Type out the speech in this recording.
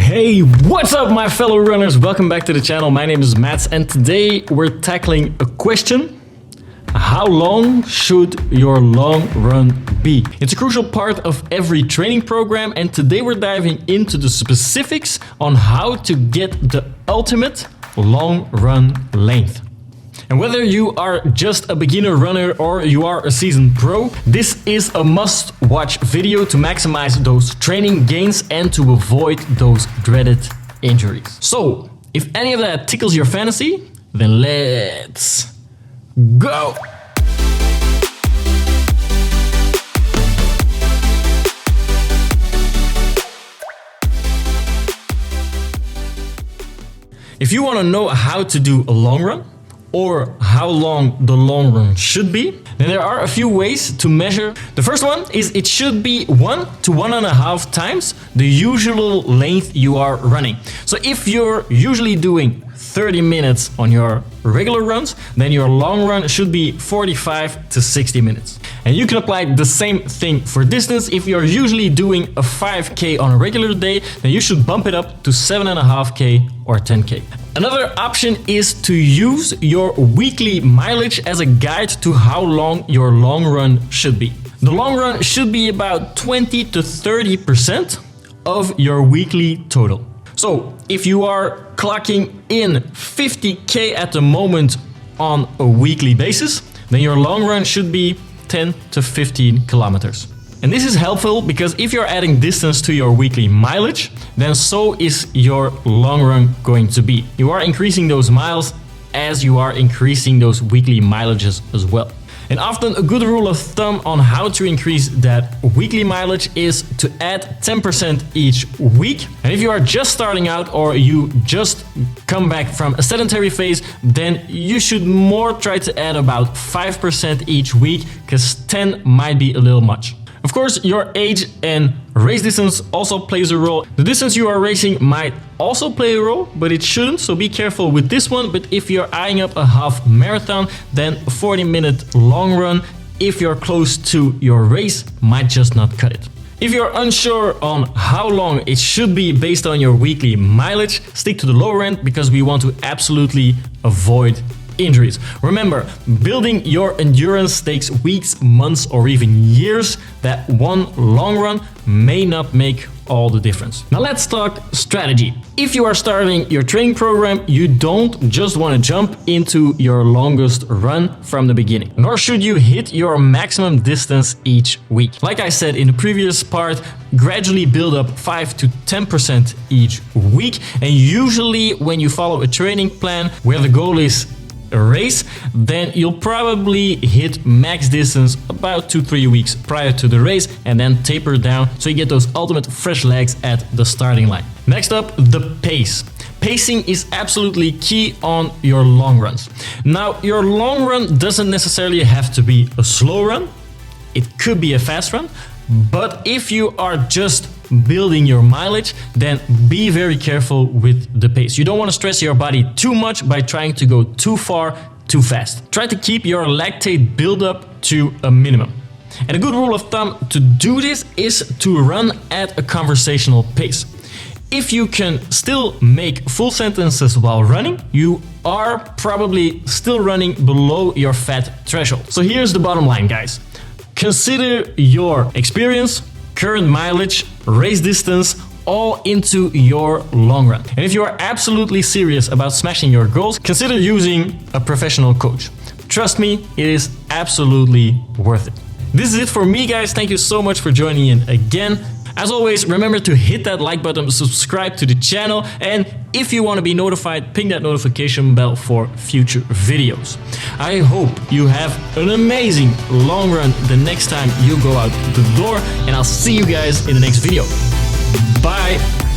Hey, what's up my fellow runners? Welcome back to the channel. My name is Mats and today we're tackling a question. How long should your long run be? It's a crucial part of every training program and today we're diving into the specifics on how to get the ultimate long run length. And whether you are just a beginner runner or you are a seasoned pro, this is a must-watch video to maximize those training gains and to avoid those dreaded injuries. So, if any of that tickles your fantasy, then let's go! If you want to know how to do a long run, or how long the long run should be, then there are a few ways to measure. The first one is it should be 1 to 1.5 times the usual length you are running. So if you're usually doing 30 minutes on your regular runs, then your long run should be 45 to 60 minutes. And you can apply the same thing for distance. If you're usually doing a 5K on a regular day, then you should bump it up to 7.5K or 10K. Another option is to use your weekly mileage as a guide to how long your long run should be. The long run should be about 20 to 30% of your weekly total. So if you are clocking in 50K at the moment on a weekly basis, then your long run should be 10 to 15 kilometers. And this is helpful because if you're adding distance to your weekly mileage, then so is your long run going to be. You are increasing those miles as you are increasing those weekly mileages as well. And often a good rule of thumb on how to increase that weekly mileage is to add 10% each week. And if you are just starting out or you just come back from a sedentary phase, then you should more try to add about 5% each week because 10 might be a little much. Of course, your age and race distance also plays a role. The distance you are racing might also play a role, but it shouldn't, so be careful with this one. But if you're eyeing up a half marathon, then a 40-minute long run, if you're close to your race, might just not cut it. If you're unsure on how long it should be based on your weekly mileage, stick to the lower end because we want to absolutely avoid injuries. Remember, building your endurance takes weeks, months, or even years. That one long run may not make all the difference. Now let's talk strategy. If you are starting your training program, you don't just want to jump into your longest run from the beginning, nor should you hit your maximum distance each week. Like I said in the previous part, gradually build up 5 to 10% each week. And usually when you follow a training plan where the goal is a race, then you'll probably hit max distance about 2-3 weeks prior to the race and then taper down so you get those ultimate fresh legs at the starting line. Next up, the pace. Pacing is absolutely key on your long runs. Now, your long run doesn't necessarily have to be a slow run. It could be a fast run, but if you are just building your mileage, then be very careful with the pace. You don't want to stress your body too much by trying to go too far, too fast. Try to keep your lactate buildup to a minimum. And a good rule of thumb to do this is to run at a conversational pace. If you can still make full sentences while running, you are probably still running below your fat threshold. So here's the bottom line, guys. Consider your experience, current mileage, race distance, all into your long run. And if you are absolutely serious about smashing your goals, consider using a professional coach. Trust me, it is absolutely worth it. This is it for me, guys. Thank you so much for joining in again. As always, remember to hit that like button, subscribe to the channel, and if you want to be notified, ping that notification bell for future videos. I hope you have an amazing long run the next time you go out the door, and I'll see you guys in the next video. Bye!